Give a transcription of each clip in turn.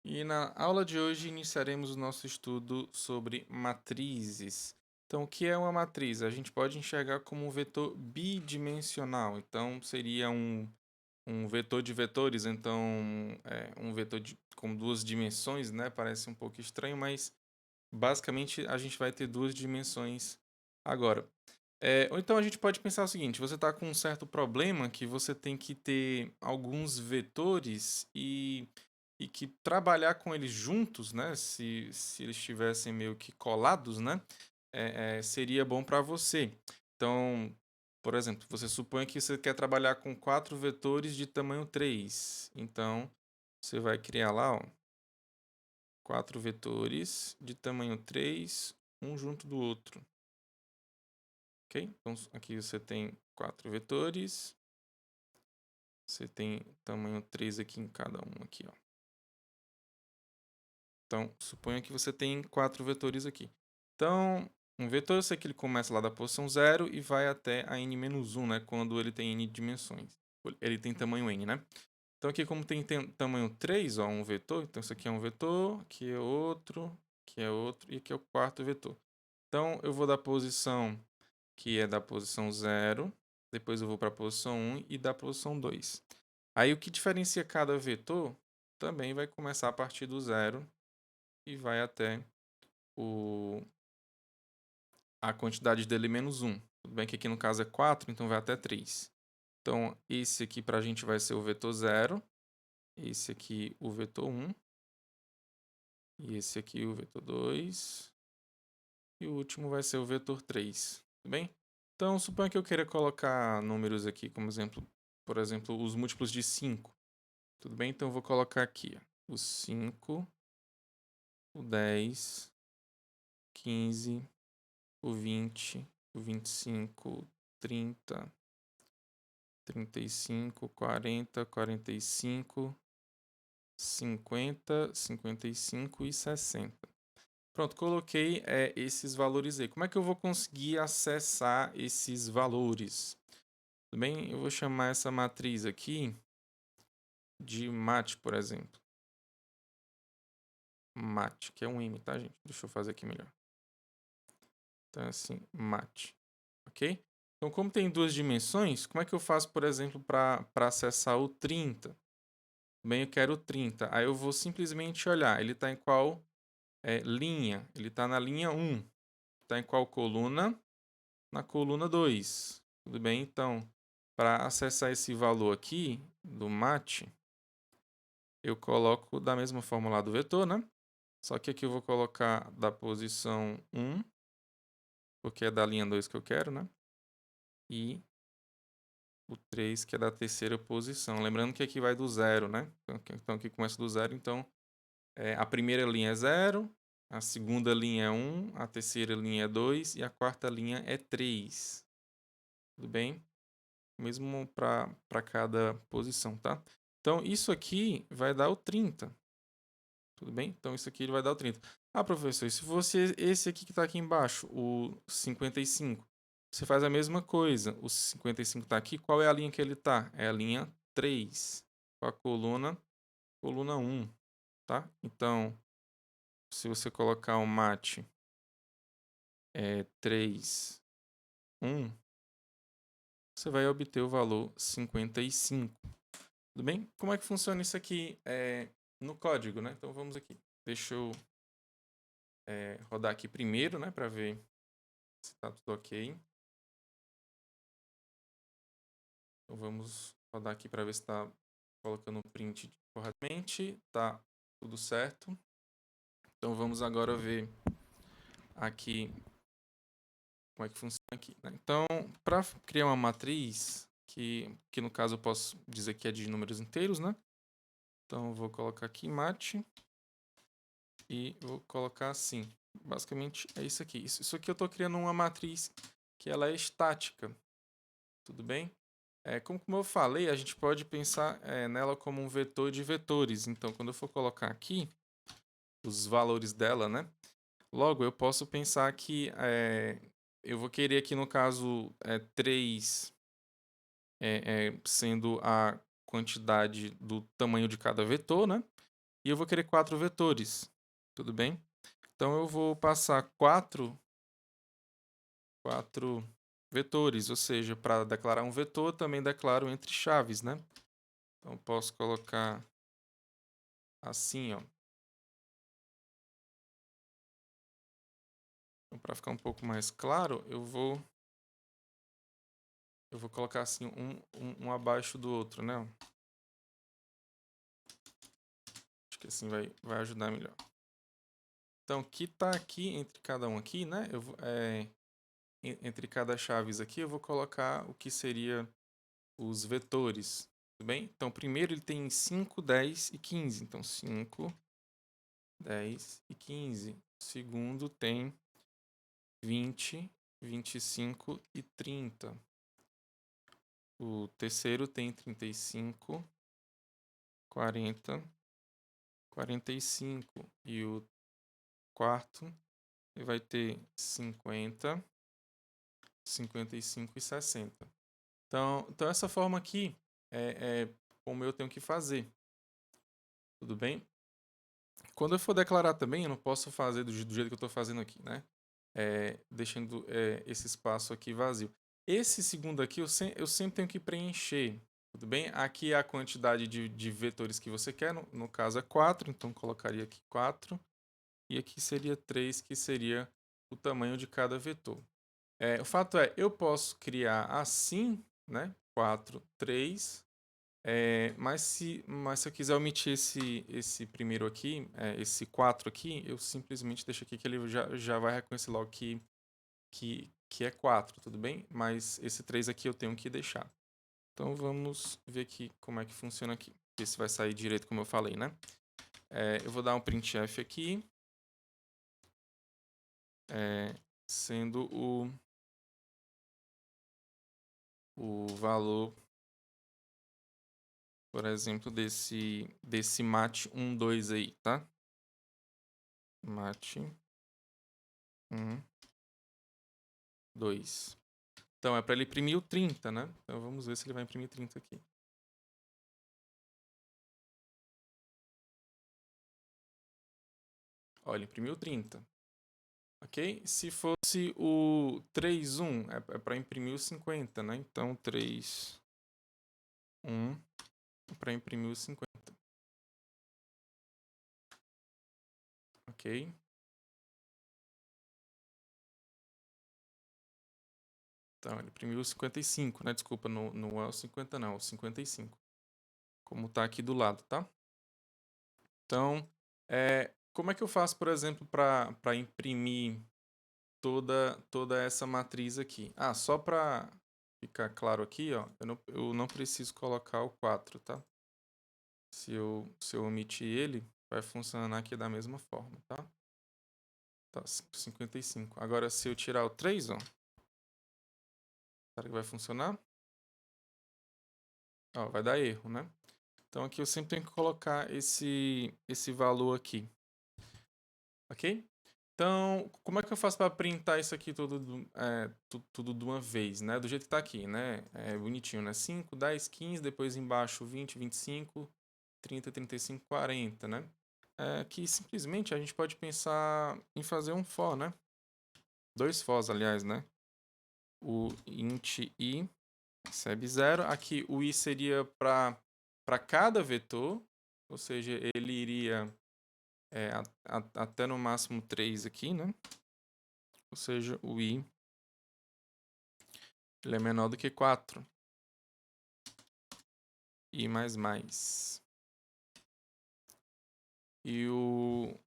E na aula de hoje iniciaremos o nosso estudo sobre matrizes. Então, o que é uma matriz? A gente pode enxergar como um vetor bidimensional. Então, seria um vetor de vetores. Então, um vetor com duas dimensões, né? Parece um pouco estranho, mas basicamente a gente vai ter duas dimensões agora. Ou então a gente pode pensar o seguinte: você está com um certo problema que você tem que ter alguns vetores e que trabalhar com eles juntos, né? Se eles estivessem meio que colados, né? Seria bom para você. Então, por exemplo, você supõe que você quer trabalhar com quatro vetores de tamanho 3. Então, você vai criar lá, ó, quatro vetores de tamanho 3, um junto do outro. Ok? Então, aqui você tem quatro vetores. Você tem tamanho 3 aqui em cada um aqui, ó. Então, suponha que você tem quatro vetores aqui. Então, um vetor, eu sei que ele começa lá da posição 0 e vai até a n-1, né? Quando ele tem n dimensões. Ele tem tamanho n, né? Então, aqui como tem tamanho 3, ó, um vetor. Então, isso aqui é um vetor, aqui é outro e aqui é o quarto vetor. Então, eu vou da posição que é da posição 0, depois eu vou para a posição 1 e da posição 2. Aí o que diferencia cada vetor também vai começar a partir do 0 e vai até o, a quantidade dele menos 1. Tudo bem que aqui no caso é 4, então vai até 3. Então, esse aqui para a gente vai ser o vetor 0, esse aqui o vetor 1, e esse aqui o vetor 2, e o último vai ser o vetor 3. Tudo bem? Então, suponha que eu queira colocar números aqui como exemplo, por exemplo, os múltiplos de 5. Tudo bem? Então, eu vou colocar aqui ó, o 5, o 10, 15, o 20, o 25, 30, 35, 40, 45, 50, 55 e 60. Pronto, coloquei esses valores aí. Como é que eu vou conseguir acessar esses valores? Tudo bem? Eu vou chamar essa matriz aqui de mat, por exemplo. Mat, que é um M, tá, gente? Deixa eu fazer aqui melhor. Então, assim, mat. Ok? Então, como tem duas dimensões, como é que eu faço, por exemplo, para acessar o 30? Bem, eu quero o 30. Aí eu vou simplesmente olhar. Ele está em qual linha? Ele está na linha 1. Está em qual coluna? Na coluna 2. Tudo bem? Então, para acessar esse valor aqui do mat, eu coloco da mesma forma lá do vetor, né? Só que aqui eu vou colocar da posição 1, porque é da linha 2 que eu quero, né? E o 3, que é da terceira posição. Lembrando que aqui vai do 0, né? Então aqui começa do 0, então a primeira linha é 0, a segunda linha é 1, a terceira linha é 2 e a quarta linha é 3. Tudo bem? Mesmo para cada posição, tá? Então isso aqui vai dar o 30. Tudo bem? Então isso aqui ele vai dar o 30. Ah, professor, e se fosse esse aqui que está aqui embaixo, o 55, você faz a mesma coisa. O 55 está aqui, qual é a linha que ele está? É a linha 3, com a coluna 1, tá? Então, se você colocar o mate 3, 1, você vai obter o valor 55. Tudo bem? Como é que funciona isso aqui no código, né? Então vamos aqui. Deixa eu rodar aqui primeiro, né, para ver se está tudo ok. Então vamos rodar aqui para ver se está colocando o print corretamente. Tá tudo certo. Então vamos agora ver aqui como é que funciona aqui, né? Então, para criar uma matriz, que no caso eu posso dizer que é de números inteiros, né? Então eu vou colocar aqui mate e vou colocar assim. Basicamente é isso aqui. Isso aqui eu estou criando uma matriz que ela é estática. Tudo bem? Como eu falei, a gente pode pensar nela como um vetor de vetores. Então, quando eu for colocar aqui os valores dela, né? Logo, eu posso pensar que eu vou querer aqui, no caso, 3 sendo a quantidade do tamanho de cada vetor, né? e eu vou querer 4 vetores, tudo bem? Então eu vou passar 4 vetores, ou seja, para declarar um vetor, também declaro entre chaves, né? Então posso colocar assim, ó. Então, para ficar um pouco mais claro, eu vou colocar assim um abaixo do outro, né? Acho que assim vai ajudar melhor. Então, o que está aqui entre cada um aqui, né? Entre cada chaves aqui, eu vou colocar o que seria os vetores, tudo bem? Então, primeiro ele tem 5, 10 e 15. Então, 5, 10 e 15. Segundo tem 20, 25 e 30. O terceiro tem 35, 40, 45. E o quarto vai ter 50, 55 e 60. Então essa forma aqui é como eu tenho que fazer. Tudo bem? Quando eu for declarar também, eu não posso fazer do jeito que eu estou fazendo aqui, né? Deixando esse espaço aqui vazio. Esse segundo aqui eu sempre tenho que preencher. Tudo bem? Aqui é a quantidade de vetores que você quer. No caso é 4, então colocaria aqui 4. E aqui seria 3, que seria o tamanho de cada vetor. O fato é, eu posso criar assim, né? 4, 3. Mas se eu quiser omitir esse primeiro aqui, esse 4 aqui, eu simplesmente deixo aqui que ele já vai reconhecer logo que é 4, tudo bem? Mas esse 3 aqui eu tenho que deixar. Então vamos ver aqui como é que funciona aqui. Ver se vai sair direito como eu falei, né? Eu vou dar um printf aqui. Sendo o valor, por exemplo, desse mat 1, 2 aí, tá? Mat 1, 2. Então é para ele imprimir o 30, né? Então vamos ver se ele vai imprimir 30 aqui. Olha, ele imprimiu 30. Ok? Se fosse o 3, 1, é para imprimir o 50, né? Então 3, 1 é para imprimir o 50. Ok? Então ele imprimiu o 55, né? Desculpa, não é o 50 não, é o 55. Como tá aqui do lado, tá? Então, como é que eu faço, por exemplo, para imprimir toda essa matriz aqui? Só para ficar claro aqui, ó, eu não preciso colocar o 4, tá? Se eu omitir ele, vai funcionar aqui da mesma forma, tá? Tá, 55. Agora, se eu tirar o 3, ó, será que vai funcionar? Ó, vai dar erro, né? Então, aqui eu sempre tenho que colocar esse valor aqui. Ok? Então, como é que eu faço para printar isso aqui tudo de uma vez, né? Do jeito que está aqui, né? É bonitinho, né? 5, 10, 15, depois embaixo 20, 25, 30, 35, 40, né? Que simplesmente a gente pode pensar em fazer um for, né? 2 fors, aliás, né? O int i recebe 0. Aqui o i seria para cada vetor, ou seja, ele iria até no máximo 3 aqui, né? Ou seja, o i ele é menor do que 4. I mais mais. E o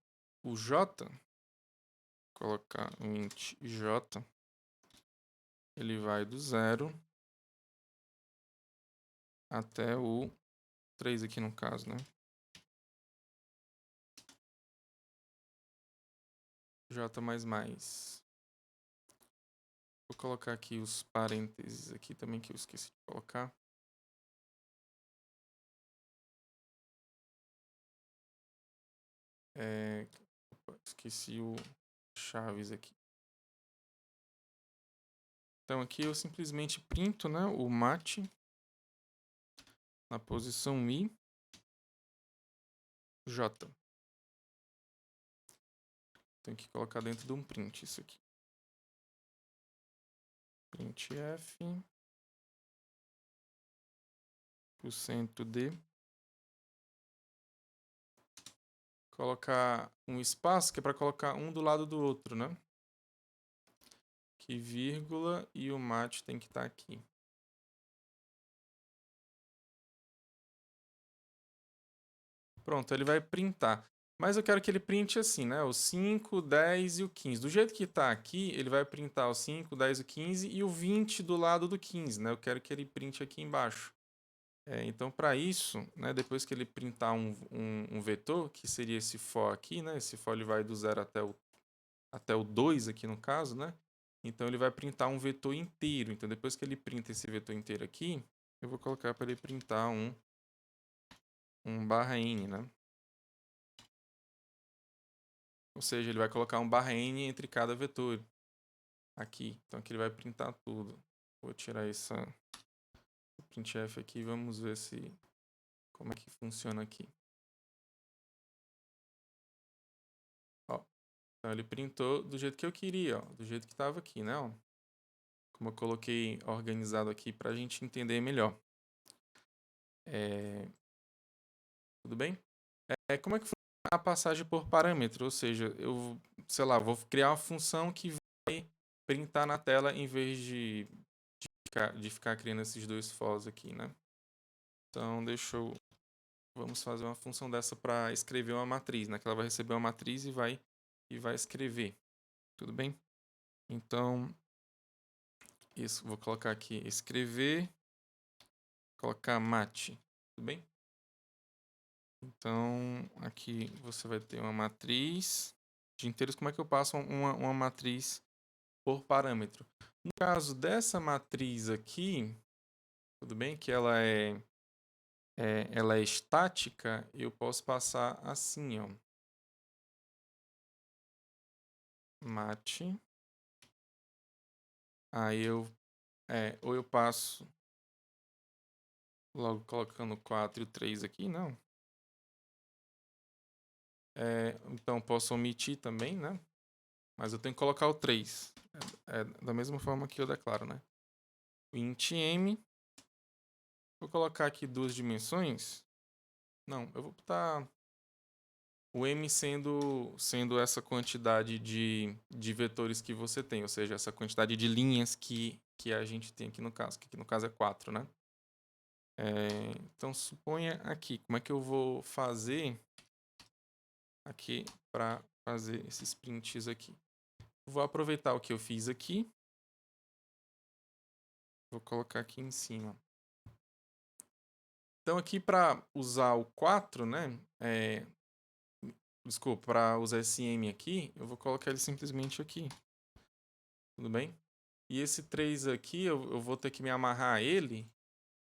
j, colocar o int j, ele vai do 0 até o 3 aqui no caso, né? J mais mais. Vou colocar aqui os parênteses aqui também que eu esqueci de colocar. Esqueci o chaves aqui. Então aqui eu simplesmente printo, né, o mat na posição i. J. Tem que colocar dentro de um print isso aqui. Printf. %d. Colocar um espaço que é para colocar um do lado do outro, né? Que vírgula e o mat tem que estar aqui. Pronto, ele vai printar. Mas eu quero que ele printe assim, né? O 5, 10 e o 15. Do jeito que está aqui, ele vai printar o 5, 10 e o 15 e o 20 do lado do 15, né? Eu quero que ele printe aqui embaixo. Então, para isso, né, depois que ele printar um vetor, que seria esse for aqui, né? Esse for ele vai do 0 até o 2 aqui no caso, né? Então, ele vai printar um vetor inteiro. Então, depois que ele printa esse vetor inteiro aqui, eu vou colocar para ele printar um /n, né? Ou seja, ele vai colocar um /n entre cada vetor aqui. Então, aqui ele vai printar tudo. Vou tirar essa printf aqui e vamos ver como é que funciona aqui. Ó, então, ele printou do jeito que eu queria, ó, do jeito que estava aqui, né? Ó. Como eu coloquei organizado aqui para a gente entender melhor. Tudo bem? Como é que funciona a passagem por parâmetro? Ou seja, eu, sei lá, vou criar uma função que vai printar na tela em vez de ficar criando esses dois fors aqui, né? Então, vamos fazer uma função dessa para escrever uma matriz, né? Que ela vai receber uma matriz e vai escrever. Tudo bem? Então, isso, vou colocar aqui escrever, colocar mat. Tudo bem? Então, aqui você vai ter uma matriz de inteiros. Como é que eu passo uma matriz por parâmetro? No caso dessa matriz aqui, tudo bem? Que ela é estática, eu posso passar assim, ó. Mat. Aí ou eu passo logo colocando o 4 e o 3 aqui, não. Então posso omitir também, né? Mas eu tenho que colocar o 3. Da mesma forma que eu declaro, né? Int m. Vou colocar aqui duas dimensões. Não, eu vou botar o m sendo essa quantidade de vetores que você tem, ou seja, essa quantidade de linhas que a gente tem aqui no caso, que aqui no caso é 4, né? Então, suponha aqui, como é que eu vou fazer aqui para fazer esses prints aqui? Vou aproveitar o que eu fiz aqui. Vou colocar aqui em cima. Então, aqui para usar o 4, né? Desculpa, para usar esse M aqui, eu vou colocar ele simplesmente aqui. Tudo bem? E esse 3 aqui, eu vou ter que me amarrar a ele,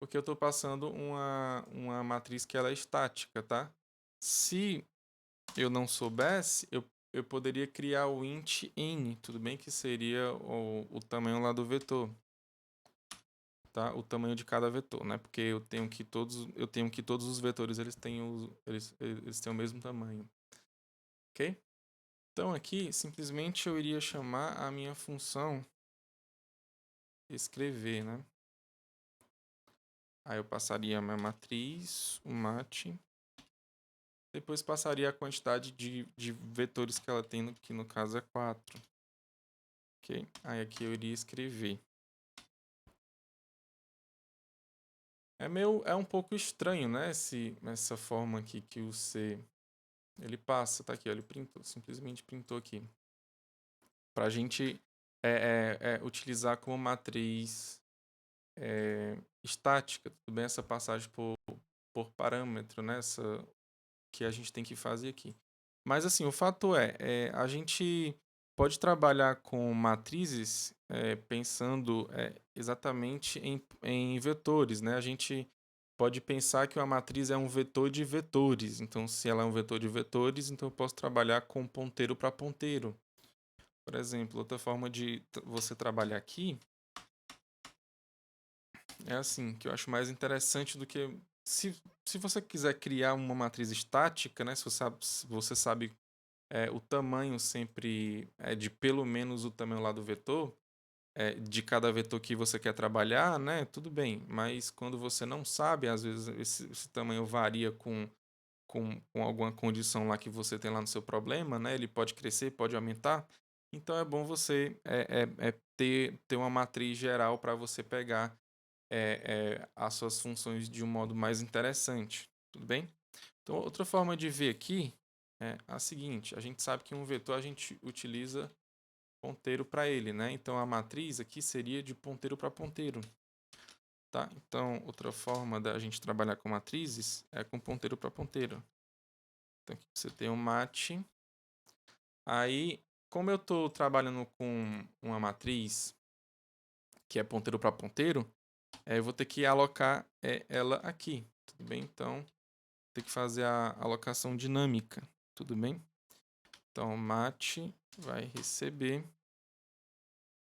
porque eu estou passando uma matriz que ela é estática, tá? Se eu não soubesse, eu poderia criar o int n, tudo bem? Que seria o tamanho lá do vetor. Tá? O tamanho de cada vetor, né? Porque eu tenho que todos os vetores eles têm o mesmo tamanho. Ok? Então aqui, simplesmente eu iria chamar a minha função escrever, né? Aí eu passaria a minha matriz, o mat. Depois passaria a quantidade de vetores que ela tem, que no caso é 4. Ok? Aí aqui eu iria escrever. É um pouco estranho, né? Essa forma aqui que o C ele passa. Tá aqui, ó, ele printou, simplesmente printou aqui. Para a gente utilizar como matriz estática, tudo bem? Essa passagem por parâmetro, né? Essa que a gente tem que fazer aqui. Mas assim, o fato a gente pode trabalhar com matrizes pensando exatamente em vetores, né? A gente pode pensar que uma matriz é um vetor de vetores. Então, se ela é um vetor de vetores, então eu posso trabalhar com ponteiro para ponteiro. Por exemplo, outra forma de você trabalhar aqui é assim, que eu acho mais interessante do que se você quiser criar uma matriz estática, né? Se você sabe o tamanho sempre é de pelo menos o tamanho lá do vetor, de cada vetor que você quer trabalhar, né? Tudo bem. Mas quando você não sabe, às vezes esse tamanho varia com alguma condição lá que você tem lá no seu problema, né? Ele pode crescer, pode aumentar. Então é bom você ter uma matriz geral para você pegar as suas funções de um modo mais interessante. Tudo bem? Então, outra forma de ver aqui é a seguinte: a gente sabe que um vetor a gente utiliza ponteiro para ele, né? Então a matriz aqui seria de ponteiro para ponteiro. Tá? Então, outra forma da gente trabalhar com matrizes é com ponteiro para ponteiro. Então, aqui você tem um mat. Aí, como eu estou trabalhando com uma matriz que é ponteiro para ponteiro, eu vou ter que alocar ela aqui. Tudo bem? Então, ter que fazer a alocação dinâmica. Tudo bem? Então, mat vai receber.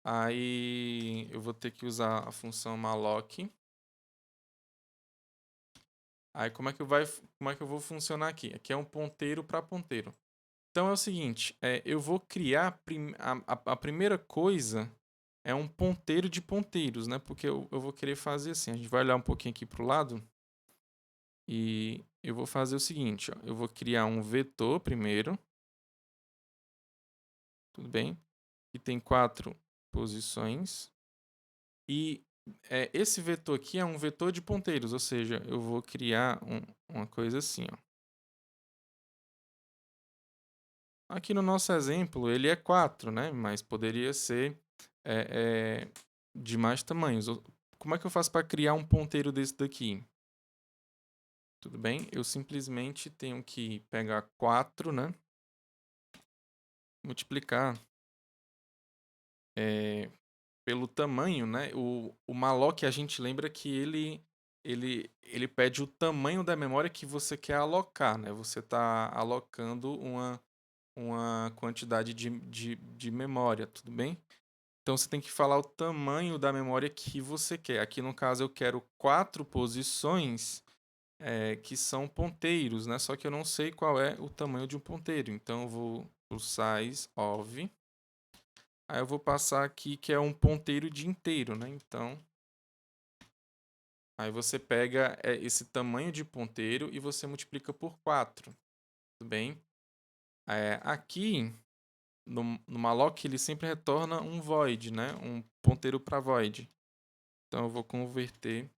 Aí, eu vou ter que usar a função malloc. Aí, como é que eu vou funcionar aqui? Aqui é um ponteiro para ponteiro. Então, é o seguinte, eu vou criar a primeira coisa é um ponteiro de ponteiros, né? Porque eu vou querer fazer assim. A gente vai olhar um pouquinho aqui para o lado. E eu vou fazer o seguinte, ó. Eu vou criar um vetor primeiro. Tudo bem? Que tem 4 posições. E esse vetor aqui é um vetor de ponteiros, ou seja, eu vou criar uma coisa assim, ó. Aqui no nosso exemplo, ele é 4, né? Mas poderia ser de mais tamanhos. Como é que eu faço para criar um ponteiro desse daqui? Tudo bem? Eu simplesmente tenho que pegar 4, né? Multiplicar pelo tamanho, né? O malloc, a gente lembra que ele pede o tamanho da memória que você quer alocar, né? Você está alocando uma quantidade de memória, tudo bem? Então você tem que falar o tamanho da memória que você quer. Aqui no caso eu quero 4 posições que são ponteiros, né? Só que eu não sei qual é o tamanho de um ponteiro. Então eu vou o size of. Aí eu vou passar aqui que é um ponteiro de inteiro, né? Então aí você pega esse tamanho de ponteiro e você multiplica por 4. Tudo bem? Aqui no malloc ele sempre retorna um void, né? Um ponteiro para void. Então eu vou converter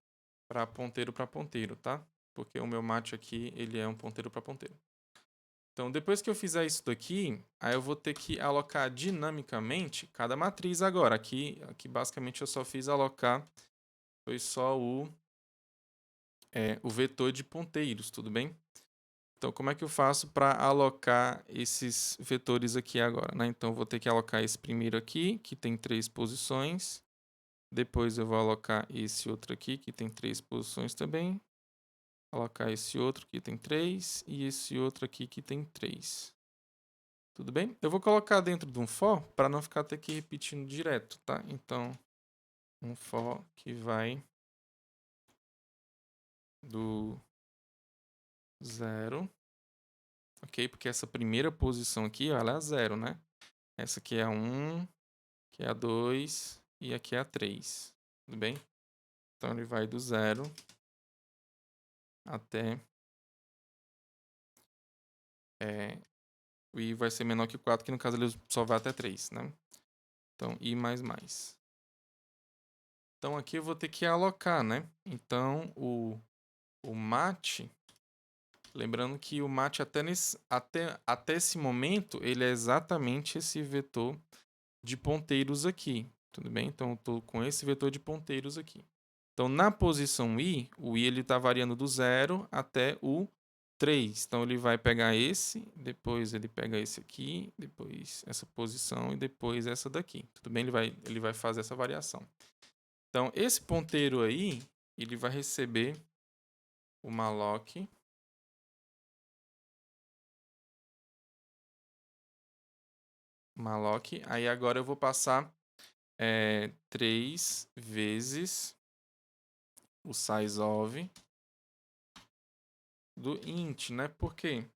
para ponteiro, tá? Porque o meu mat aqui ele é um ponteiro para ponteiro. Então depois que eu fizer isso daqui, aí eu vou ter que alocar dinamicamente cada matriz agora. Aqui basicamente eu só fiz alocar, foi só o vetor de ponteiros, tudo bem? Então, como é que eu faço para alocar esses vetores aqui agora, né? Então, eu vou ter que alocar esse primeiro aqui, que tem 3 posições. Depois, eu vou alocar esse outro aqui, que tem 3 posições também. Alocar esse outro que tem 3 e esse outro aqui que tem 3. Tudo bem? Eu vou colocar dentro de um for para não ficar até aqui repetindo direto, tá? Então, um for que vai do 0. Ok? Porque essa primeira posição aqui, ó, ela é a 0, né? Essa aqui é a 1, aqui é a 2 e aqui é a 3. Tudo bem? Então ele vai do 0 até o i vai ser menor que o 4, que no caso ele só vai até 3, né? Então i mais mais. Então aqui eu vou ter que alocar, né? Então o mat, lembrando que o mat até esse momento ele é exatamente esse vetor de ponteiros aqui, tudo bem? Então eu estou com esse vetor de ponteiros aqui. Então na posição i, o i ele está variando do 0 até o 3. Então ele vai pegar esse, depois ele pega esse aqui, depois essa posição e depois essa daqui. Tudo bem? Ele vai fazer essa variação. Então esse ponteiro aí, ele vai receber o malloc aí agora eu vou passar 3 vezes o size of do int, né? Por quê?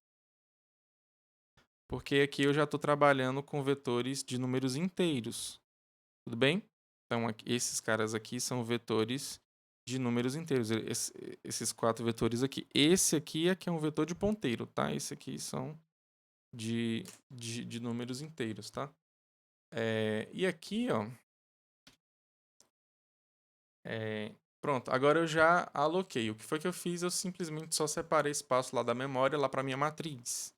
Porque aqui eu já estou trabalhando com vetores de números inteiros. Tudo bem? Então, esses caras aqui são vetores de números inteiros. Esses 4 vetores aqui. Esse aqui é que é um vetor de ponteiro, tá? Esse aqui são de números inteiros, tá? E aqui, ó. Pronto, agora eu já aloquei. O que foi que eu fiz? Eu simplesmente só separei espaço lá da memória, lá para minha matriz.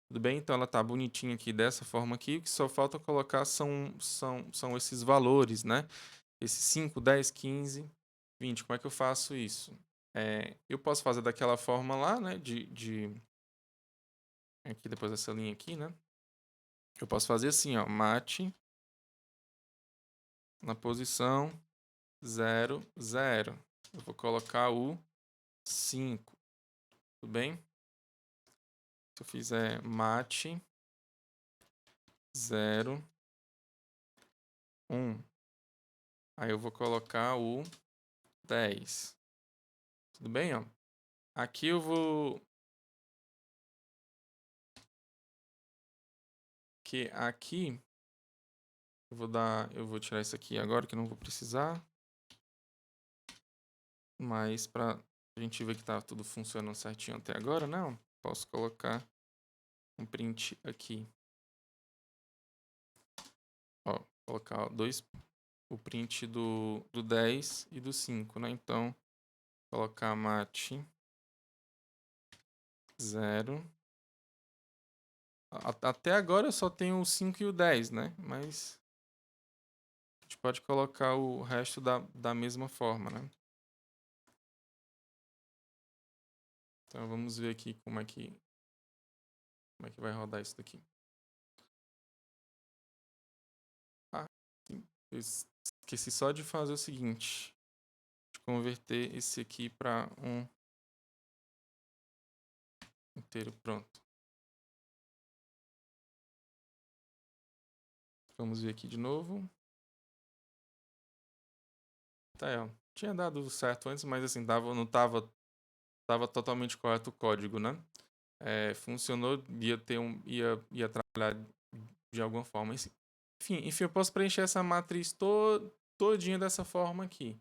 Tudo bem? Então ela tá bonitinha aqui dessa forma aqui. O que só falta colocar são esses valores, né? Esses 5, 10, 15, 20. Como é que eu faço isso? Eu posso fazer daquela forma lá, né? Aqui depois dessa linha aqui, né? Eu posso fazer assim, ó. Mate na posição 0, 0. Eu vou colocar o 5. Tudo bem? Se eu fizer mate 0, 1. Aí eu vou colocar o 10. Tudo bem, ó? Aqui eu vou... Aqui eu vou tirar isso aqui agora que eu não vou precisar. Mas pra gente ver que tá tudo funcionando certinho até agora, não. Posso colocar um print aqui. Ó, colocar o print do 10 e do 5, né? Então, colocar mate 0. Até agora eu só tenho o 5 e o 10, né? Mas a gente pode colocar o resto da mesma forma, né? Então vamos ver aqui como é que vai rodar isso daqui. Sim. Eu esqueci só de fazer o seguinte. De converter esse aqui para um inteiro. Pronto. Vamos ver aqui de novo. Tá aí, ó. Tinha dado certo antes, mas assim, não tava totalmente correto o código, né? Funcionou, ia trabalhar de alguma forma. Enfim, eu posso preencher essa matriz todinha dessa forma aqui,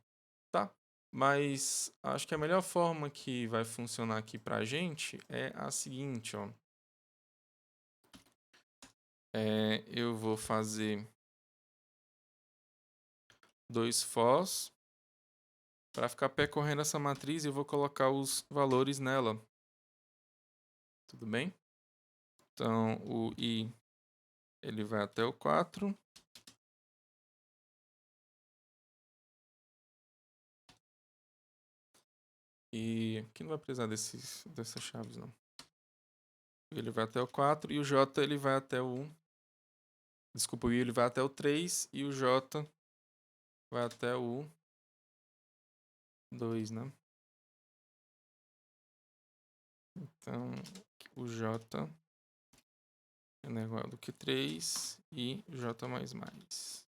tá? Mas acho que a melhor forma que vai funcionar aqui pra gente é a seguinte, ó. Eu vou fazer 2 fors para ficar percorrendo essa matriz e eu vou colocar os valores nela. Tudo bem? Então, o i ele vai até o 4. E aqui não vai precisar dessas chaves, não. Ele vai até o 4 e o j ele vai até o... Desculpa, o i ele vai até o 3 e o j vai até o 2, né? Então, o j é menor do que 3 e j mais mais.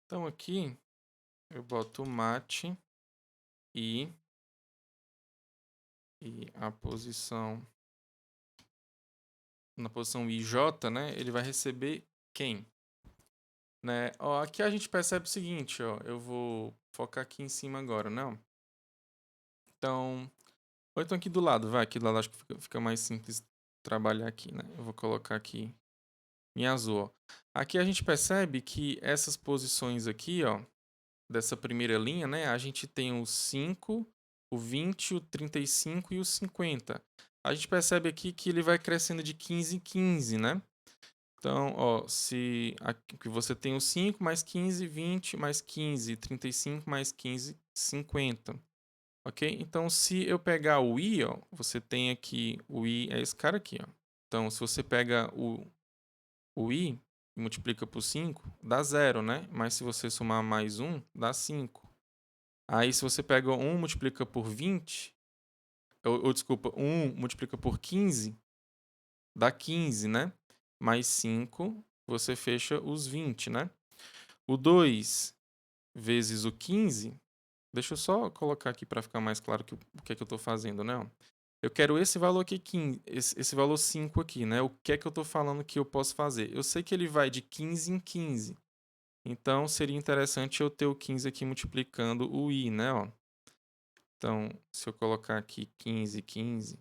Então aqui eu boto mate e a posição na posição IJ, né, ele vai receber quem? Né? Ó, aqui a gente percebe o seguinte, ó, eu vou focar aqui em cima agora, não? Então, ou então aqui do lado, vai, aqui do lado acho que fica mais simples trabalhar aqui, né? Eu vou colocar aqui em azul, ó. Aqui a gente percebe que essas posições aqui, ó, dessa primeira linha, né, a gente tem o 5, o 20, o 35 e o 50. A gente percebe aqui que ele vai crescendo de 15 em 15, né? Então, ó, se aqui você tem o 5 mais 15, 20 mais 15, 35 mais 15, 50. Ok? Então, se eu pegar o i, ó, você tem aqui, o i é esse cara aqui, ó. Então, se você pega o i e multiplica por 5, dá 0, né? Mas se você somar mais 1, dá 5. Aí, se você pega 1 multiplica por 20, ou desculpa, 1 multiplica por 15, dá 15, né? Mais 5, você fecha os 20, né? O 2 vezes o 15, deixa eu só colocar aqui para ficar mais claro o que é que eu estou fazendo, né? Eu quero esse valor aqui, 15, esse valor 5 aqui, né? O que é que eu estou falando que eu posso fazer? Eu sei que ele vai de 15 em 15. Então, seria interessante eu ter o 15 aqui multiplicando o i, né? Ó. Então, se eu colocar aqui 15, 15,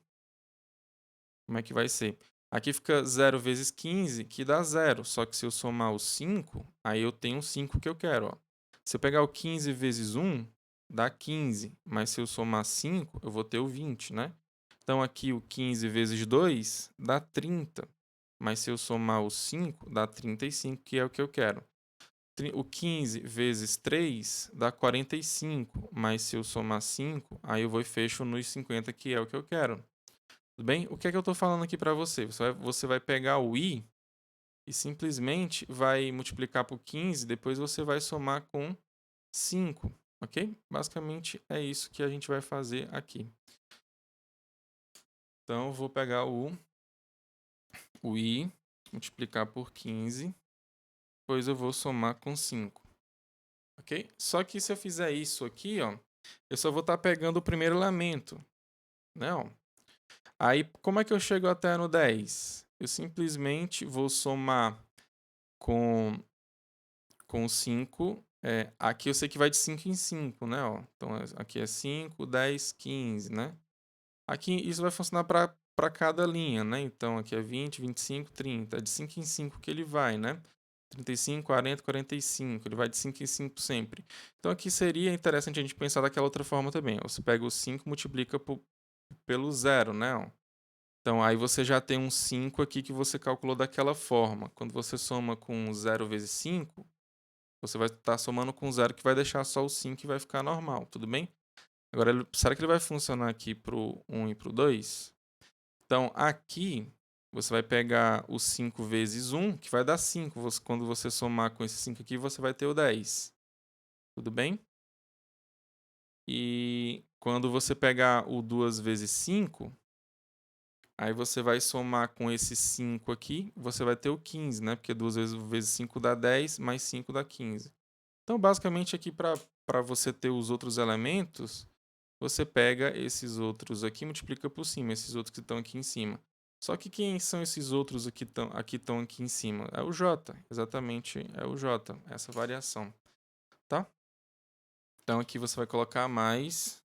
como é que vai ser? Aqui fica 0 vezes 15, que dá 0. Só que se eu somar o 5, aí eu tenho o 5 que eu quero. Ó. Se eu pegar o 15 vezes 1, dá 15. Mas se eu somar 5, eu vou ter o 20, né? Então, aqui o 15 vezes 2 dá 30. Mas se eu somar o 5, dá 35, que é o que eu quero. O 15 vezes 3 dá 45. Mas se eu somar 5, aí eu vou e fecho nos 50, que é o que eu quero. Tudo bem? O que é que eu estou falando aqui para você? Você vai pegar o i e simplesmente vai multiplicar por 15, depois você vai somar com 5, ok? Basicamente é isso que a gente vai fazer aqui. Então, eu vou pegar o i, multiplicar por 15, depois eu vou somar com 5, ok? Só que se eu fizer isso aqui, ó, eu só vou estar pegando o primeiro elemento, né? Ó. Aí, como é que eu chego até no 10? Eu simplesmente vou somar com 5. Aqui eu sei que vai de 5 em 5, né? Ó. Então, aqui é 5, 10, 15, né? Aqui isso vai funcionar para cada linha, né? Então, aqui é 20, 25, 30. É de 5 em 5 que ele vai, né? 35, 40, 45. Ele vai de 5 em 5 sempre. Então, aqui seria interessante a gente pensar daquela outra forma também. Você pega o 5 e multiplica pelo 0, né? Ó. Então, aí você já tem um 5 aqui que você calculou daquela forma. Quando você soma com 0 vezes 5, você vai estar somando com 0 que vai deixar só o 5 e vai ficar normal, tudo bem? Agora, será que ele vai funcionar aqui para o 1 e para o 2? Então, aqui, você vai pegar o 5 vezes 1, que vai dar 5. Quando você somar com esse 5 aqui, você vai ter o 10. Tudo bem? E quando você pegar o 2 vezes 5, aí você vai somar com esse 5 aqui, você vai ter o 15, né? Porque 2 vezes 5 dá 10, mais 5 dá 15. Então, basicamente, aqui para você ter os outros elementos, você pega esses outros aqui e multiplica por cima, esses outros que estão aqui em cima. Só que quem são esses outros aqui estão aqui em cima? É o j, exatamente, é o j, essa variação, tá? Então, aqui você vai colocar mais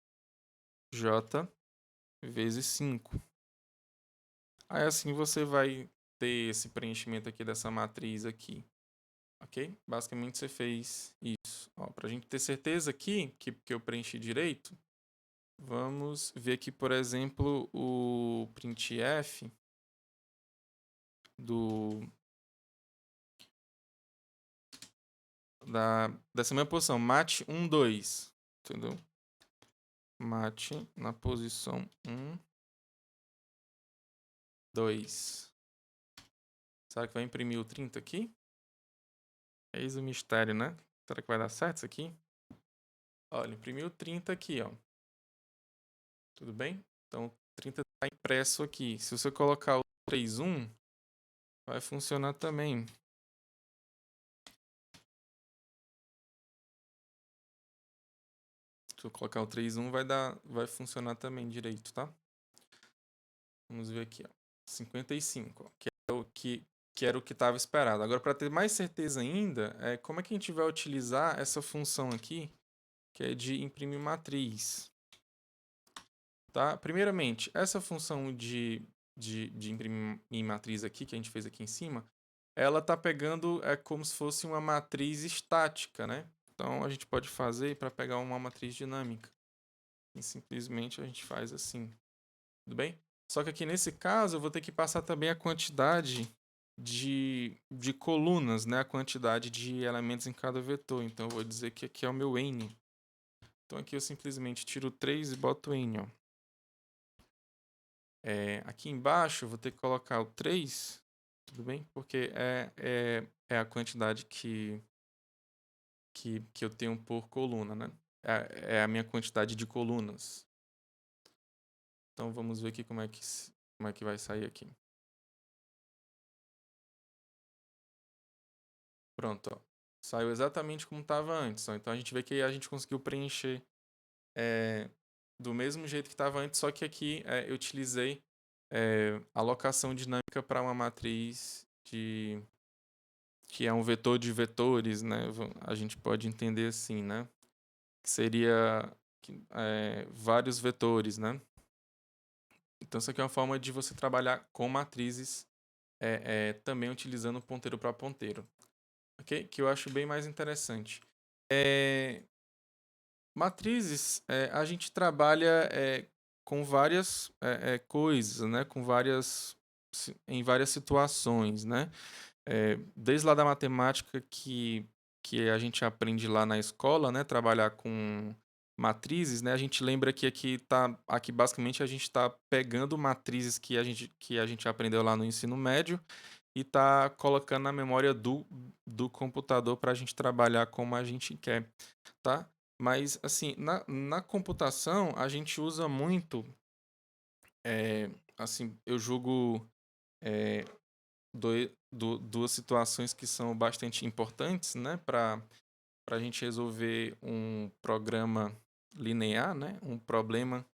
j vezes 5. Aí, assim, você vai ter esse preenchimento aqui dessa matriz aqui, ok? Basicamente, você fez isso. Para a gente ter certeza aqui que eu preenchi direito, vamos ver aqui, por exemplo, o printf dessa mesma posição, mate 1, 2, entendeu? Mate na posição 1, 2. Será que vai imprimir o 30 aqui? Eis o mistério, né? Será que vai dar certo isso aqui? Olha, imprimiu 30 aqui, ó. Tudo bem? Então, 30 está impresso aqui. Se você colocar o 3.1, vai funcionar também. Se eu colocar o 3.1, vai funcionar também direito, tá? Vamos ver aqui, ó. 55, ó, que era o que estava esperado. Agora, para ter mais certeza ainda, como é que a gente vai utilizar essa função aqui, que é de imprimir matriz? Tá? Primeiramente, essa função de imprimir matriz aqui, que a gente fez aqui em cima, ela está pegando como se fosse uma matriz estática, né? Então, a gente pode fazer para pegar uma matriz dinâmica. E simplesmente a gente faz assim. Tudo bem? Só que aqui nesse caso eu vou ter que passar também a quantidade de colunas, né? A quantidade de elementos em cada vetor. Então eu vou dizer que aqui é o meu n. Então aqui eu simplesmente tiro 3 e boto n. Ó. Aqui embaixo eu vou ter que colocar o 3, tudo bem? Porque é a quantidade que eu tenho por coluna, né? É a minha quantidade de colunas. Então vamos ver aqui como é que vai sair aqui. Pronto, ó. Saiu exatamente como estava antes. Ó. Então a gente vê que a gente conseguiu preencher do mesmo jeito que estava antes, só que aqui eu utilizei alocação dinâmica para uma matriz que é um vetor de vetores, né? A gente pode entender assim, né? Que seria vários vetores, né? Então, isso aqui é uma forma de você trabalhar com matrizes também utilizando ponteiro para ponteiro, ok? Que eu acho bem mais interessante. Matrizes, a gente trabalha com várias coisas, né? Em várias situações, né? Desde lá da matemática que a gente aprende lá na escola, né? Trabalhar com matrizes, né? A gente lembra que aqui basicamente a gente está pegando matrizes que a gente aprendeu lá no ensino médio e está colocando na memória do computador para a gente trabalhar como a gente quer, tá? Mas, assim, na computação, a gente usa muito, assim, eu julgo duas situações que são bastante importantes, né, para a gente resolver um programa linear, né, um problema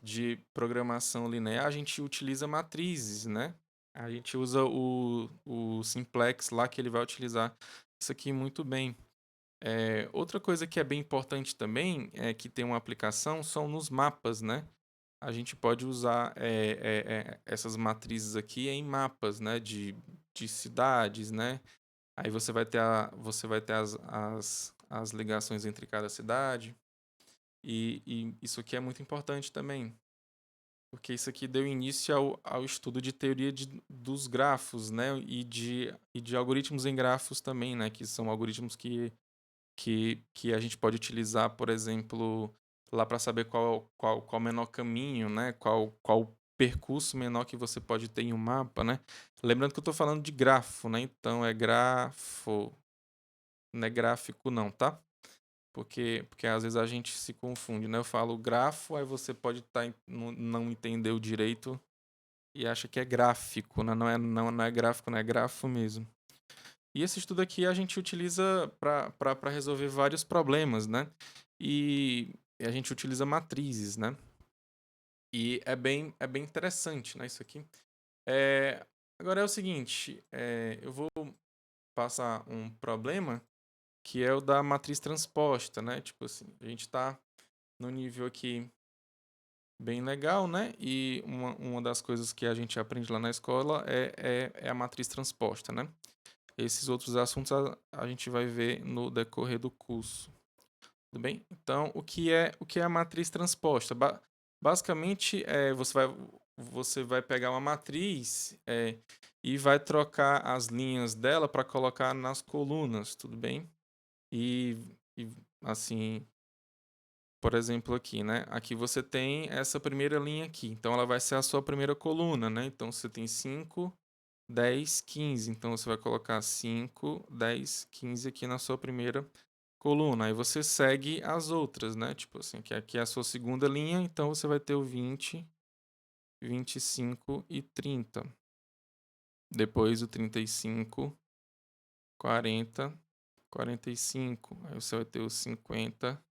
de programação linear, a gente utiliza matrizes, né? A gente usa o simplex lá que ele vai utilizar isso aqui muito bem. Outra coisa que é bem importante também, que tem uma aplicação, são nos mapas, né? A gente pode usar essas matrizes aqui em mapas, né? De cidades, né? Aí você vai ter as ligações entre cada cidade. E isso aqui é muito importante também, porque isso aqui deu início ao estudo de teoria dos grafos, né? E de algoritmos em grafos também, né? Que são algoritmos que a gente pode utilizar, por exemplo, lá para saber qual o menor caminho, né? Qual percurso menor que você pode ter em um mapa, né? Lembrando que eu estou falando de grafo, né? Então é grafo, não é gráfico não, tá? Porque às vezes a gente se confunde, né? Eu falo grafo, aí você pode não entender o direito e acha que é gráfico, né? Não é gráfico, não é grafo mesmo. E esse estudo aqui a gente utiliza para resolver vários problemas, né? E a gente utiliza matrizes, né? E é bem interessante, né? Isso aqui. Agora é o seguinte, eu vou passar um problema que é o da matriz transposta, né? Tipo assim, a gente está no nível aqui bem legal, né? E uma das coisas que a gente aprende lá na escola é a matriz transposta, né? Esses outros assuntos a gente vai ver no decorrer do curso. Tudo bem? Então, o que é a matriz transposta? Basicamente, você vai pegar uma matriz e vai trocar as linhas dela para colocar nas colunas, tudo bem? E assim, por exemplo, aqui, né? Aqui você tem essa primeira linha aqui. Então, ela vai ser a sua primeira coluna, né? Então, você tem 5, 10, 15. Então, você vai colocar 5, 10, 15 aqui na sua primeira coluna. Aí você segue as outras, né? Tipo assim, que aqui é a sua segunda linha. Então, você vai ter o 20, 25 e 30. Depois o 35, 40, 45. Aí você vai ter o 50,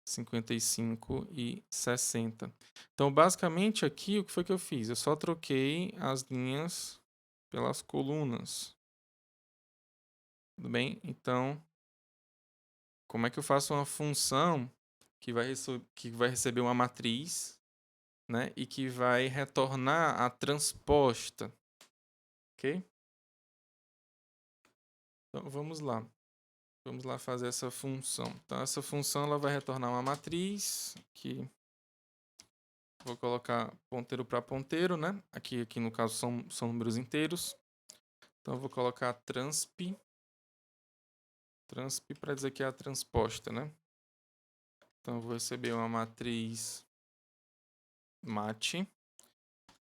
55 e 60. Então, basicamente aqui, o que foi que eu fiz? Eu só troquei as linhas pelas colunas. Tudo bem? Então, como é que eu faço uma função que vai receber uma matriz, né? E que vai retornar a transposta, ok? Então, vamos lá. Vamos lá fazer essa função. Então, essa função ela vai retornar uma matriz que vou colocar ponteiro para ponteiro, né? Aqui no caso são números inteiros. Então eu vou colocar transp para dizer que é a transposta, né? Então eu vou receber uma matriz mat.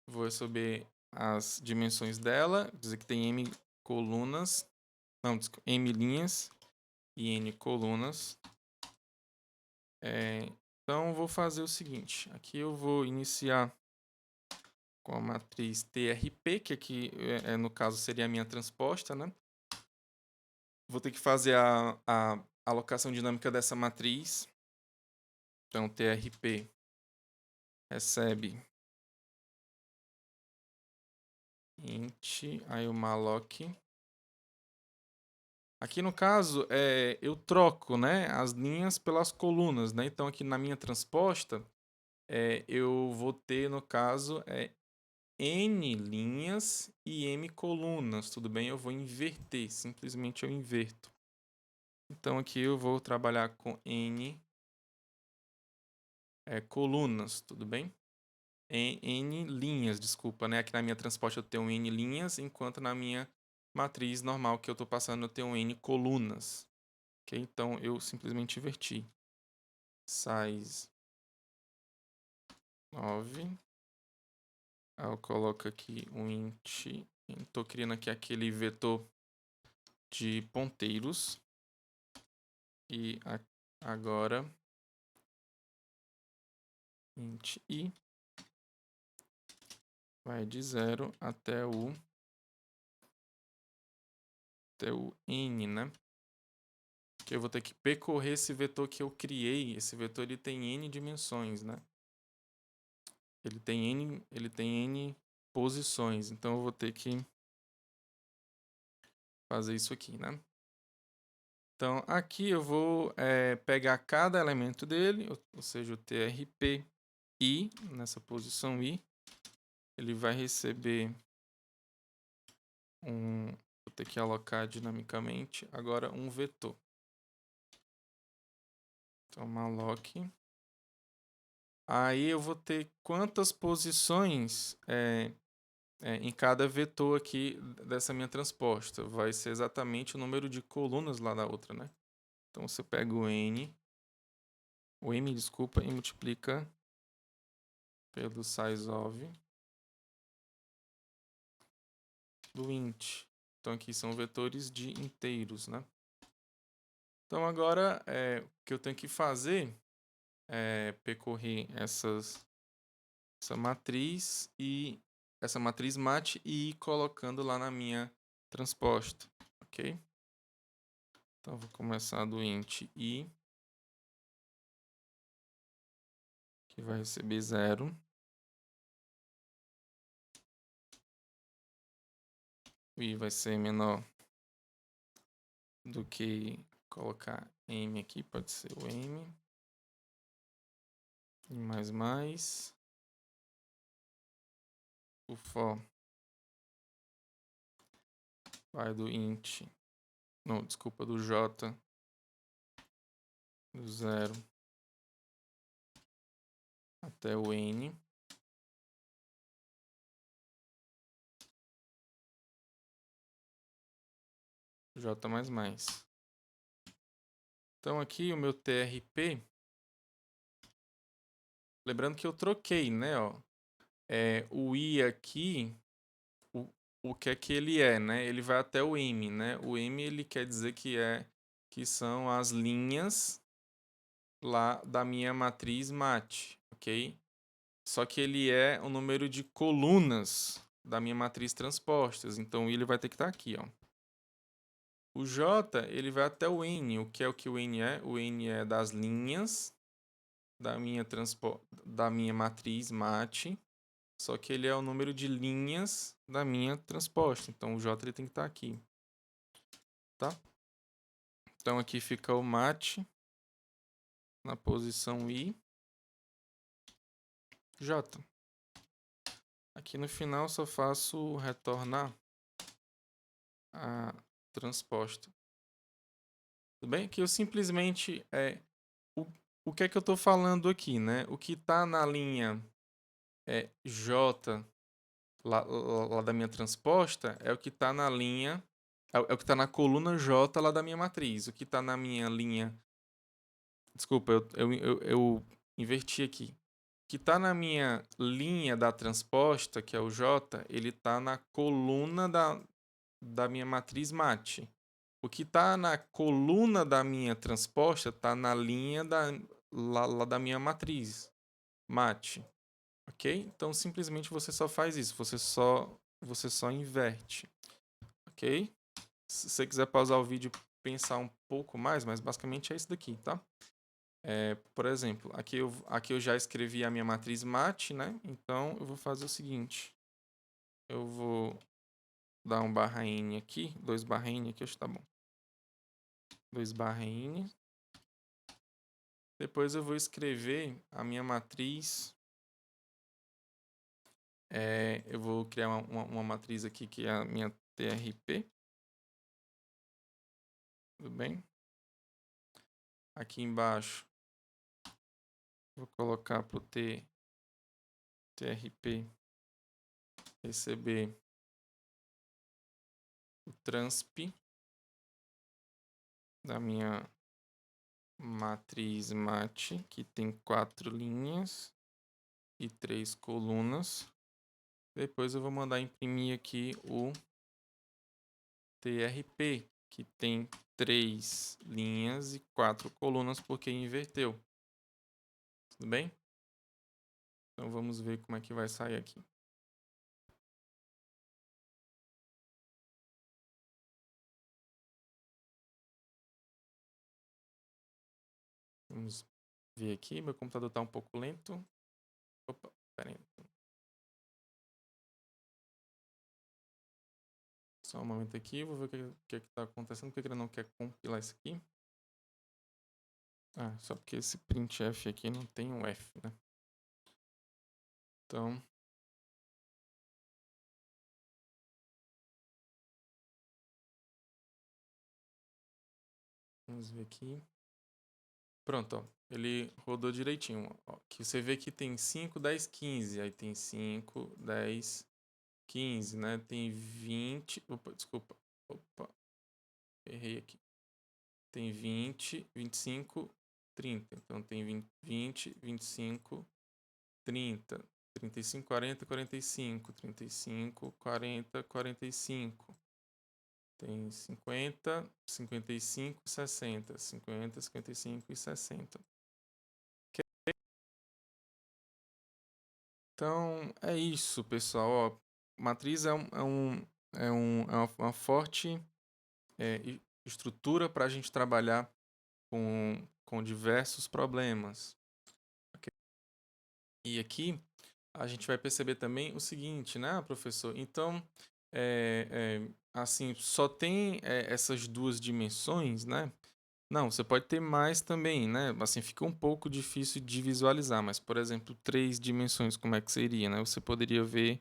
Vou receber as dimensões dela, dizer que tem m colunas, não, m linhas e n colunas. Então eu vou fazer o seguinte, aqui eu vou iniciar com a matriz TRP, que aqui no caso seria a minha transposta, né? Vou ter que fazer a alocação dinâmica dessa matriz. Então, TRP recebe int, aí o malloc. Aqui no caso, eu troco, né, as linhas pelas colunas, né? Então aqui na minha transposta, eu vou ter, no caso, n linhas e m colunas, tudo bem? Eu vou inverter, simplesmente eu inverto. Então aqui eu vou trabalhar com n colunas, tudo bem? N linhas, desculpa, né? Aqui na minha transposta eu tenho n linhas, enquanto na minha matriz normal que eu estou passando eu tenho n colunas. Ok? Então eu simplesmente inverti. Size 9. Aí eu coloco aqui um int. Estou criando aqui aquele vetor de ponteiros. E agora int i vai de 0 até o n, né? Que eu vou ter que percorrer esse vetor que eu criei. Esse vetor ele tem n dimensões, né? Ele tem n posições. Então eu vou ter que fazer isso aqui, né? Então aqui eu vou pegar cada elemento dele, ou seja, o trp i, nessa posição i, ele vai receber vou ter que alocar dinamicamente agora um vetor. Então malloc. Aí eu vou ter quantas posições em cada vetor aqui dessa minha transposta. Vai ser exatamente o número de colunas lá da outra, né? Então você pega o m, desculpa, e multiplica pelo sizeOf do int. Então aqui são vetores de inteiros, né? Então agora o que eu tenho que fazer é percorrer essa matriz mat e ir colocando lá na minha transposta, ok? Então vou começar do int i, que vai receber 0. O i vai ser menor do que colocar m aqui, pode ser o m. E mais. O for vai do int, não, desculpa, do j, do 0 até o n. J++. Então aqui o meu TRP, lembrando que eu troquei, né, ó, o i aqui, o que é que ele né? Ele vai até o m, né? O m ele quer dizer que são as linhas lá da minha matriz mat, ok? Só que ele é o número de colunas da minha matriz transpostas, então ele vai ter que estar aqui, ó. O j ele vai até o n, o que o n é? O n é das linhas da minha matriz mat, só que ele é o número de linhas da minha transposta. Então o j ele tem que estar aqui, tá? Então aqui fica o mat na posição i, j. Aqui no final só faço retornar a transposta. Tudo bem? Que eu simplesmente o que é que eu estou falando aqui, né? O que está na linha j lá da minha transposta é o que está na linha é o que está na coluna j lá da minha matriz. O que está na minha linha, desculpa, eu inverti aqui. O que está na minha linha da transposta, que é o j, ele está na coluna da minha matriz mat. O que está na coluna da minha transposta está na linha lá da minha matriz mat. Ok? Então, simplesmente você só faz isso. Você só inverte. Ok? Se você quiser pausar o vídeo e pensar um pouco mais, mas basicamente é isso daqui, tá? Por exemplo, aqui eu já escrevi a minha matriz mat, né? Então, eu vou fazer o seguinte. Eu vou dar um barra n aqui, 2 barra n aqui, acho que tá bom. 2 barra n. Depois eu vou escrever a minha matriz. Eu vou criar uma matriz aqui que é a minha TRP. Tudo bem? Aqui embaixo, vou colocar para o TRP receber o transp da minha matriz mat, que tem 4 linhas e 3 colunas. Depois eu vou mandar imprimir aqui o TRP, que tem 3 linhas e 4 colunas, porque inverteu. Tudo bem? Então vamos ver como é que vai sair aqui. Vamos ver aqui, meu computador está um pouco lento. Opa, pera aí. Só um momento aqui, vou ver o que está acontecendo, porque ele não quer compilar isso aqui. Ah, só porque esse printf aqui não tem um F, né? Então, vamos ver aqui. Pronto, ó. Ele rodou direitinho. Ó, que você vê que tem 5, 10, 15. Aí tem 5, 10, 15, né? Tem 20. Opa, desculpa. Opa, errei aqui. Tem 20, 25, 30. Então tem 20, 25, 30. 35, 40, 45. 35, 40, 45. Tem 50, 55, 60. 50, 55 e 60. Então, é isso, pessoal. Ó, matriz é uma forte estrutura para a gente trabalhar com diversos problemas. Okay? E aqui a gente vai perceber também o seguinte, né, professor? Então, assim, só tem essas duas dimensões, né? Não, você pode ter mais também, né? Assim, fica um pouco difícil de visualizar, mas, por exemplo, 3 dimensões, como é que seria, né? Você poderia ver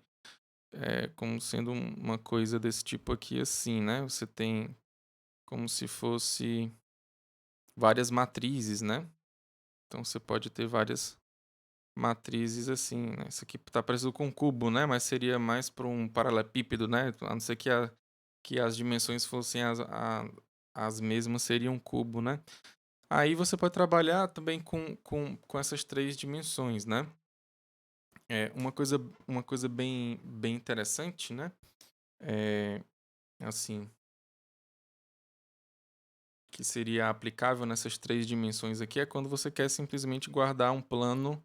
como sendo uma coisa desse tipo aqui, assim, né? Você tem como se fosse várias matrizes, né? Então, você pode ter várias matrizes assim, né? Isso aqui tá parecido com um cubo, né? Mas seria mais para um paralelepípedo, né? A não ser que as dimensões fossem as mesmas, seria um cubo, né? Aí você pode trabalhar também com essas 3 dimensões, né? Uma coisa bem interessante, né? Assim, que seria aplicável nessas 3 dimensões aqui é quando você quer simplesmente guardar um plano,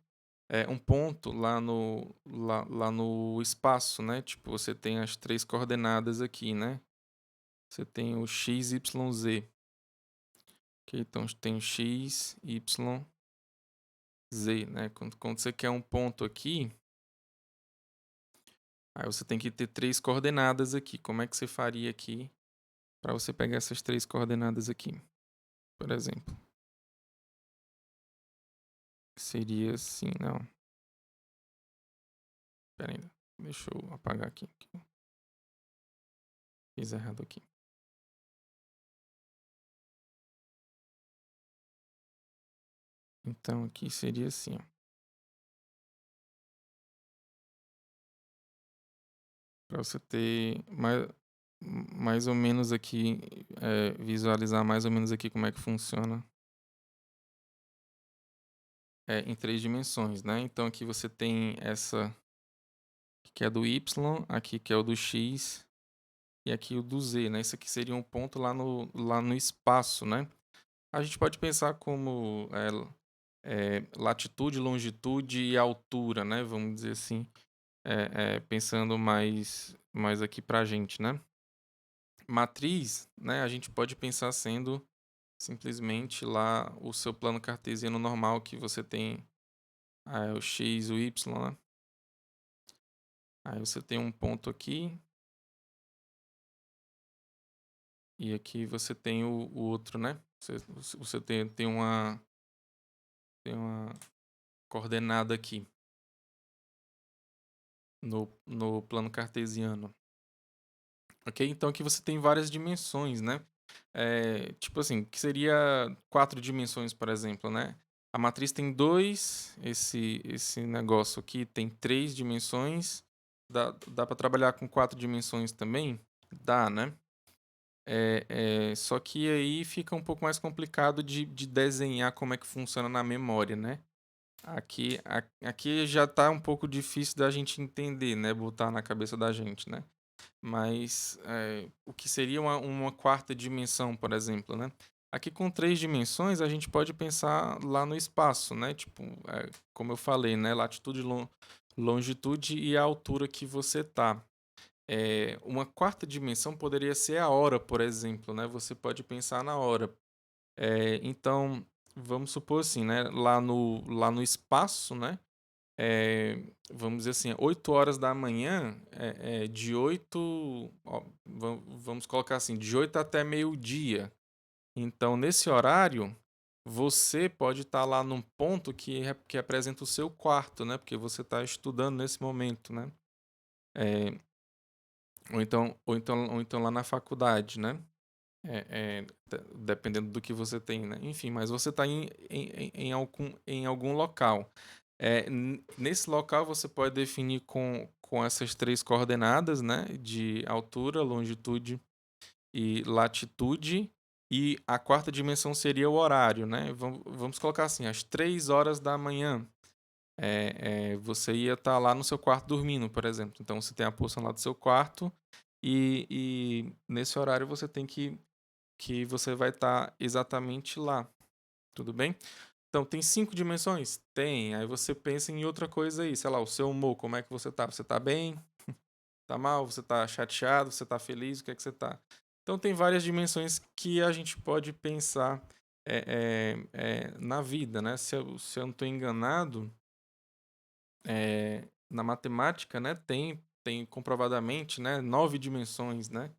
um ponto lá no espaço, né? Tipo, você tem as 3 coordenadas aqui, né? Você tem o x, y, z. Okay? Então, tem o x, y, z, né? Quando você quer um ponto aqui, aí você tem que ter 3 coordenadas aqui. Como é que você faria aqui para você pegar essas 3 coordenadas aqui? Por exemplo. Seria assim, não. Pera aí, deixa eu apagar aqui. Fiz errado aqui. Então aqui seria assim, ó. Para você ter mais ou menos aqui, visualizar mais ou menos aqui como é que funciona em 3 dimensões, né? Então aqui você tem essa que é do y, aqui que é o do x e aqui o do z, né? Isso aqui seria um ponto lá no espaço, né? A gente pode pensar como latitude, longitude e altura, né? Vamos dizer assim, pensando mais aqui pra gente, né? Matriz, né? A gente pode pensar sendo simplesmente lá o seu plano cartesiano normal que você tem o x, o y, né? Aí você tem um ponto aqui e aqui você tem o outro, né? Você tem uma coordenada aqui no plano cartesiano. Ok? Então aqui você tem várias dimensões, né? Tipo assim, que seria 4 dimensões, por exemplo, né? A matriz tem 2, esse negócio aqui tem 3 dimensões. Dá para trabalhar com 4 dimensões também? Dá, né? Só que aí fica um pouco mais complicado de desenhar como é que funciona na memória, né? Aqui já tá um pouco difícil da gente entender, né? Botar na cabeça da gente, né? Mas o que seria uma quarta dimensão, por exemplo, né? Aqui com 3 dimensões a gente pode pensar lá no espaço, né? Tipo, como eu falei, né? Latitude, longitude e a altura que você tá. Uma quarta dimensão poderia ser a hora, por exemplo, né? Você pode pensar na hora. Então, vamos supor assim, né? Lá no espaço, né? Vamos dizer assim, 8 horas da manhã, de 8, ó, vamos colocar assim, de 8 até meio-dia. Então, nesse horário, você pode estar lá num ponto que representa o seu quarto, né? Porque você está estudando nesse momento, né? É, ou então lá na faculdade, né? Dependendo do que você tem, né? Enfim, mas você está em algum local. Nesse local você pode definir com essas 3 coordenadas, né? De altura, longitude e latitude. E a quarta dimensão seria o horário, né? Vamos colocar assim, às 3 horas da manhã. Você ia estar lá no seu quarto dormindo, por exemplo. Então você tem a posição lá do seu quarto e nesse horário você tem que você vai estar exatamente lá. Tudo bem? Então, tem 5 dimensões? Tem. Aí você pensa em outra coisa aí, sei lá, o seu humor, como é que você tá? Você tá bem? Tá mal? Você tá chateado? Você tá feliz? O que é que você tá? Então, tem várias dimensões que a gente pode pensar na vida, né? Se eu não estou enganado, na matemática, né, tem comprovadamente, né, 9 dimensões, né?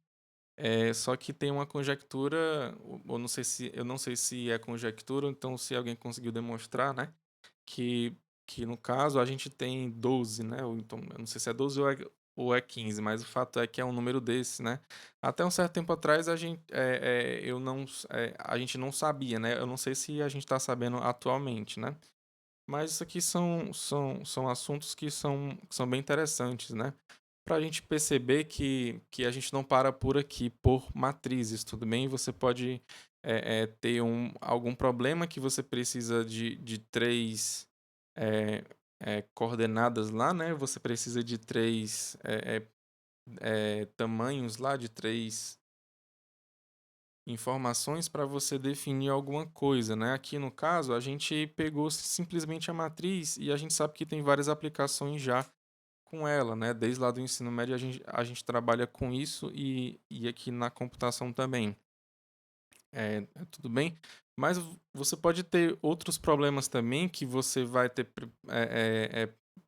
Só que tem uma conjectura, ou não sei se, eu não sei se é conjectura, ou então se alguém conseguiu demonstrar, né? Que, que no caso a gente tem 12, né? Ou então, eu não sei se é 12 ou é 15, mas o fato é que é um número desse, né? Até um certo tempo atrás a gente não sabia, né? Eu não sei se a gente está sabendo atualmente, né? Mas isso aqui são assuntos que são bem interessantes, né? Para a gente perceber que a gente não para por aqui, por matrizes, tudo bem? Você pode ter algum problema que você precisa de 3 coordenadas lá, né? Você precisa de 3 tamanhos lá, de 3 informações para você definir alguma coisa, né? Aqui no caso, a gente pegou simplesmente a matriz e a gente sabe que tem várias aplicações já com ela, né? Desde lá do ensino médio a gente trabalha com isso e aqui na computação também. Tudo bem? Mas você pode ter outros problemas também que você vai ter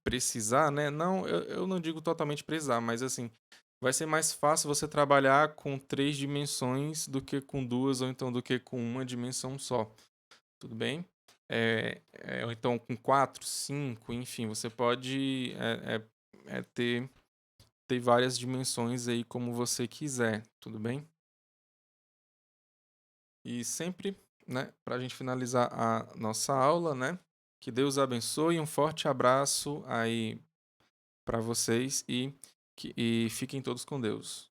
precisar, né? Não, eu não digo totalmente precisar, mas assim, vai ser mais fácil você trabalhar com 3 dimensões do que com duas, ou então do que com uma dimensão só. Tudo bem? Ou então com 4, 5, enfim, você pode ter várias dimensões aí como você quiser, tudo bem? E sempre, né, para a gente finalizar a nossa aula, né? Que Deus abençoe, um forte abraço aí para vocês e fiquem todos com Deus.